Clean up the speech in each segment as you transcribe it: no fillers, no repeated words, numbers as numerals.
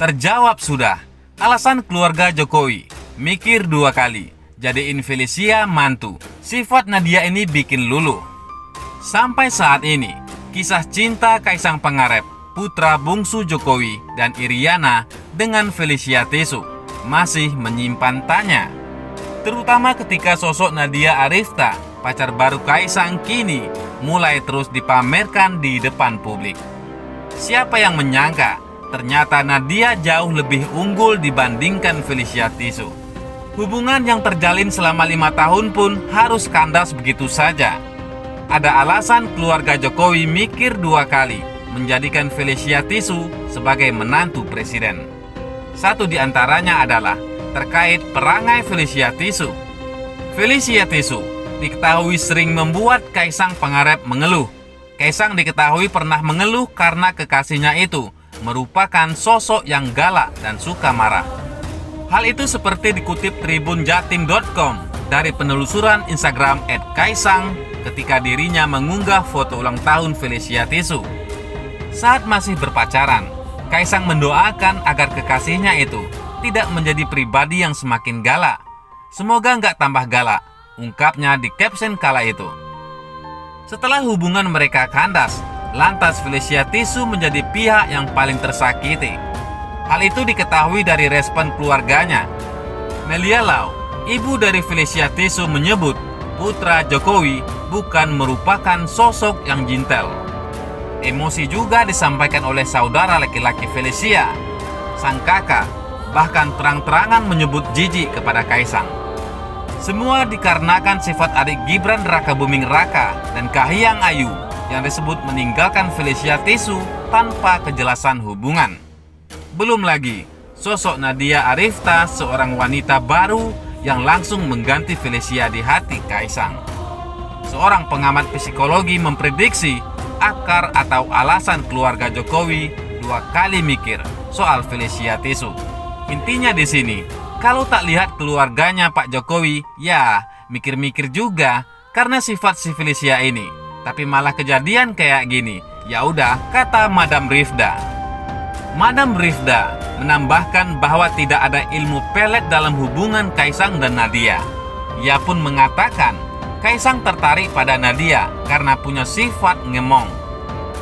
Terjawab sudah. Alasan keluarga Jokowi, mikir 2 kali, jadiin Felicia mantu. Sifat Nadia ini bikin luluh. Sampai saat ini, kisah cinta Kaisang Pangarep, putra bungsu Jokowi dan Iriana dengan Felicia Tisu masih menyimpan tanya. Terutama ketika sosok Nadia Arifta, pacar baru Kaisang, kini mulai terus dipamerkan di depan publik. Siapa yang menyangka ternyata Nadia jauh lebih unggul dibandingkan Felicia Tisu. Hubungan yang terjalin selama 5 tahun pun harus kandas begitu saja. Ada alasan keluarga Jokowi mikir 2 kali menjadikan Felicia Tisu sebagai menantu presiden. Satu di antaranya adalah terkait perangai Felicia Tisu. Felicia Tisu diketahui sering membuat Kaisang Pangarep mengeluh. Kaisang diketahui pernah mengeluh karena kekasihnya itu merupakan sosok yang galak dan suka marah. Hal itu seperti dikutip tribunjatim.com dari penelusuran Instagram @kaisang ketika dirinya mengunggah foto ulang tahun Felicia Tisu. Saat masih berpacaran, Kaisang mendoakan agar kekasihnya itu tidak menjadi pribadi yang semakin galak. Semoga nggak tambah galak, ungkapnya di caption kala itu. Setelah hubungan mereka kandas, lantas Felicia Tisu menjadi pihak yang paling tersakiti. Hal itu diketahui dari respon keluarganya. Melia Lau, ibu dari Felicia Tisu, menyebut putra Jokowi bukan merupakan sosok yang jintel. Emosi juga disampaikan oleh saudara laki-laki Felicia, sang kakak, bahkan terang-terangan menyebut jijik kepada Kaisang. Semua dikarenakan sifat adik Gibran Rakabuming Raka dan Kahiyang Ayu yang disebut meninggalkan Felicia Tisu tanpa kejelasan hubungan. Belum lagi sosok Nadia Arifta, seorang wanita baru yang langsung mengganti Felicia di hati Kaisang. Seorang pengamat psikologi memprediksi akar atau alasan keluarga Jokowi 2 kali mikir soal Felicia Tisu. Intinya di sini, kalau tak lihat keluarganya Pak Jokowi, ya mikir-mikir juga karena sifat si Felicia ini. Tapi malah kejadian kayak gini. Ya udah, kata Madam Rifda. Madam Rifda menambahkan bahwa tidak ada ilmu pelet dalam hubungan Kaisang dan Nadia. Ia pun mengatakan Kaisang tertarik pada Nadia karena punya sifat ngemong.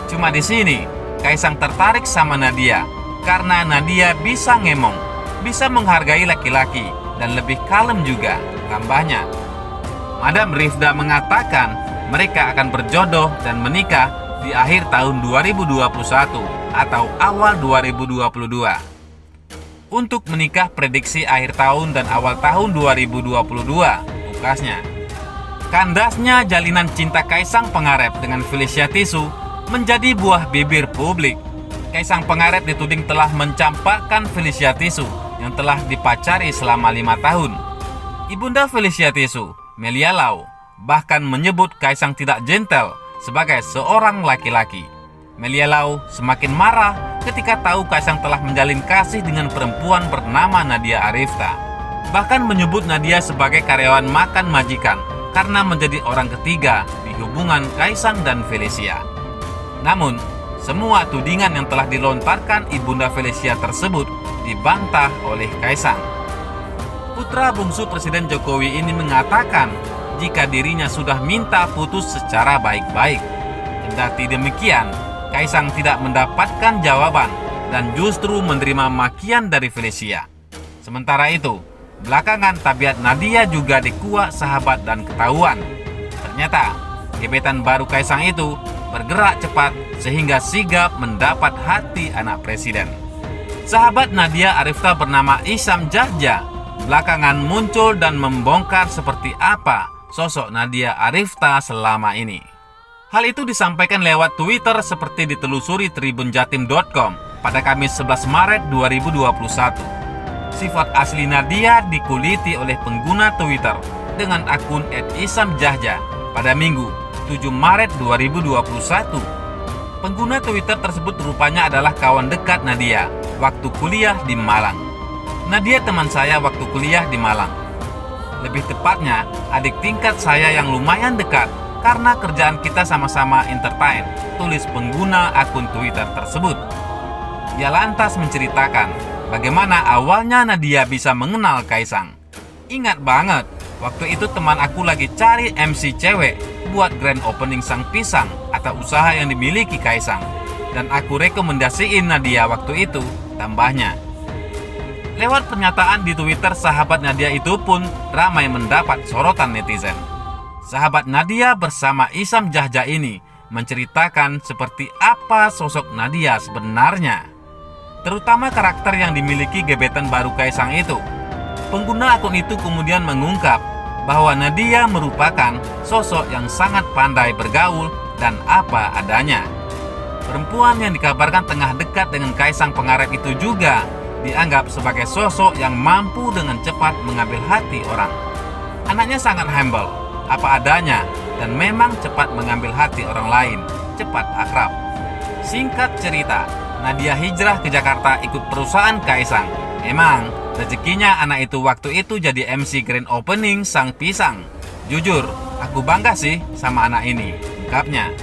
Cuma di sini Kaisang tertarik sama Nadia karena Nadia bisa ngemong, bisa menghargai laki-laki dan lebih kalem juga, tambahnya. Madam Rifda mengatakan mereka akan berjodoh dan menikah di akhir tahun 2021 atau awal 2022. Untuk menikah prediksi akhir tahun dan awal tahun 2022, tukasnya. Kandasnya jalinan cinta Kaisang Pangarep dengan Felicia Tisu menjadi buah bibir publik. Kaisang Pangarep dituding telah mencampakkan Felicia Tisu yang telah dipacari selama 5 tahun. Ibunda Felicia Tisu, Melia Lau, bahkan menyebut Kaisang tidak gentle sebagai seorang laki-laki. Melia Lau semakin marah ketika tahu Kaisang telah menjalin kasih dengan perempuan bernama Nadia Arifta. Bahkan menyebut Nadia sebagai karyawan makan majikan karena menjadi orang ketiga di hubungan Kaisang dan Felicia. Namun, semua tudingan yang telah dilontarkan ibunda Felicia tersebut dibantah oleh Kaisang. Putra bungsu Presiden Jokowi ini mengatakan jika dirinya sudah minta putus secara baik-baik. Kendati demikian, Kaisang tidak mendapatkan jawaban dan justru menerima makian dari Felicia. Sementara itu, belakangan tabiat Nadia juga dikuak sahabat dan ketahuan. Ternyata, gebetan baru Kaisang itu bergerak cepat sehingga sigap mendapat hati anak presiden. Sahabat Nadia Arifta bernama Isam Jahja belakangan muncul dan membongkar seperti apa sosok Nadia Arifta selama ini. Hal itu disampaikan lewat Twitter seperti ditelusuri tribunjatim.com pada Kamis 11 Maret 2021. Sifat asli Nadia dikuliti oleh pengguna Twitter dengan akun @isamjahja pada Minggu 7 Maret 2021. Pengguna Twitter tersebut rupanya adalah kawan dekat Nadia waktu kuliah di Malang. Nadia teman saya waktu kuliah di Malang. Lebih tepatnya, adik tingkat saya yang lumayan dekat karena kerjaan kita sama-sama entertain, tulis pengguna akun Twitter tersebut. Ia lantas menceritakan bagaimana awalnya Nadia bisa mengenal Kaisang. Ingat banget, waktu itu teman aku lagi cari MC cewek buat grand opening Sang Pisang atau usaha yang dimiliki Kaisang. Dan aku rekomendasiin Nadia waktu itu, tambahnya. Lewat pernyataan di Twitter, sahabat Nadia itu pun ramai mendapat sorotan netizen. Sahabat Nadia bersama Isam Jahja ini menceritakan seperti apa sosok Nadia sebenarnya, terutama karakter yang dimiliki gebetan baru Kaisang itu. Pengguna akun itu kemudian mengungkap bahwa Nadia merupakan sosok yang sangat pandai bergaul dan apa adanya. Perempuan yang dikabarkan tengah dekat dengan Kaisang Pangarep itu juga dianggap sebagai sosok yang mampu dengan cepat mengambil hati orang. Anaknya sangat humble, apa adanya, dan memang cepat mengambil hati orang lain, cepat akrab. Singkat cerita, Nadia hijrah ke Jakarta ikut perusahaan Kaisang. Emang rezekinya anak itu waktu itu jadi MC grand opening Sang Pisang. Jujur, aku bangga sih sama anak ini, ungkapnya.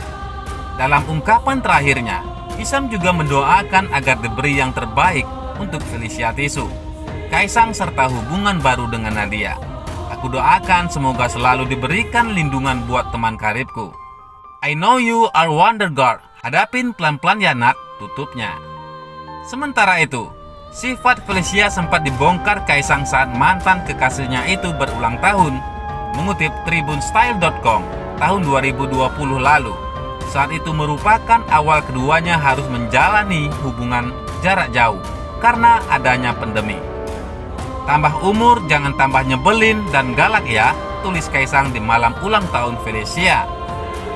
Dalam ungkapan terakhirnya, Isam juga mendoakan agar diberi yang terbaik untuk Felicia Tisu, Kaisang serta hubungan baru dengan Nadia. Aku doakan semoga selalu diberikan lindungan buat teman karibku. I know you are wonder girl. Hadapin pelan-pelan ya Nat, tutupnya. Sementara itu, sifat Felicia sempat dibongkar Kaisang saat mantan kekasihnya itu berulang tahun. Mengutip tribunstyle.com tahun 2020 lalu, saat itu merupakan awal keduanya harus menjalani hubungan jarak jauh karena adanya pandemi. Tambah umur jangan tambah nyebelin dan galak ya, tulis Kaisang di malam ulang tahun Felicia.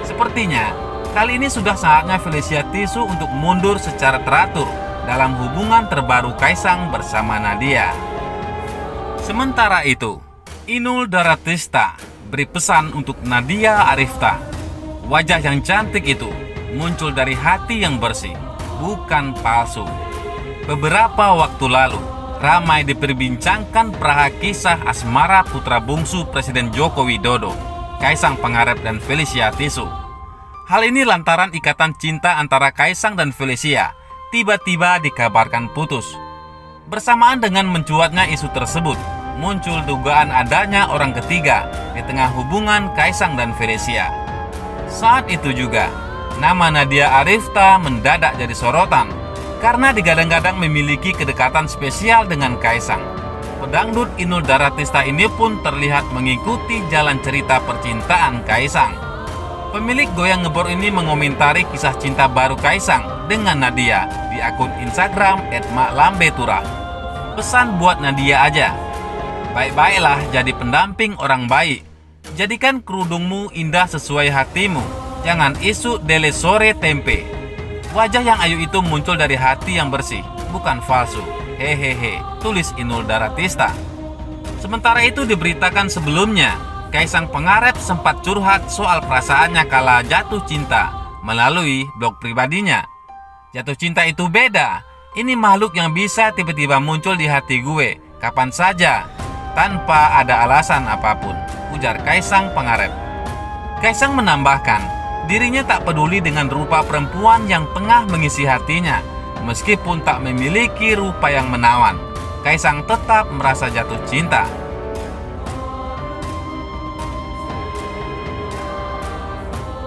Sepertinya kali ini sudah saatnya Felicia Tisu untuk mundur secara teratur dalam hubungan terbaru Kaisang bersama Nadia. Sementara itu, Inul Daratista beri pesan untuk Nadia Arifta. Wajah yang cantik itu muncul dari hati yang bersih, bukan palsu. Beberapa waktu lalu, ramai diperbincangkan peraha kisah asmara putra bungsu Presiden Joko Widodo, Kaisang Pangarep dan Felicia Tisu. Hal ini lantaran ikatan cinta antara Kaisang dan Felicia tiba-tiba dikabarkan putus. Bersamaan dengan mencuatnya isu tersebut, muncul dugaan adanya orang ketiga di tengah hubungan Kaisang dan Felicia. Saat itu juga, nama Nadia Arifta mendadak jadi sorotan karena digadang-gadang memiliki kedekatan spesial dengan Kaisang. Pedangdut Inul Daratista ini pun terlihat mengikuti jalan cerita percintaan Kaisang. Pemilik goyang ngebor ini mengomentari kisah cinta baru Kaisang dengan Nadia di akun Instagram @maklambetura. Pesan buat Nadia aja, baik-baiklah jadi pendamping orang baik. Jadikan kerudungmu indah sesuai hatimu, jangan isu dele sore tempe. Wajah yang ayu itu muncul dari hati yang bersih, bukan palsu. Hehehe, tulis Inul Daratista. Sementara itu diberitakan sebelumnya, Kaisang Pangarep sempat curhat soal perasaannya kala jatuh cinta melalui blog pribadinya. Jatuh cinta itu beda. Ini makhluk yang bisa tiba-tiba muncul di hati gue, kapan saja, tanpa ada alasan apapun, ujar Kaisang Pangarep. Kaisang menambahkan, dirinya tak peduli dengan rupa perempuan yang tengah mengisi hatinya. Meskipun tak memiliki rupa yang menawan, Kaisang tetap merasa jatuh cinta.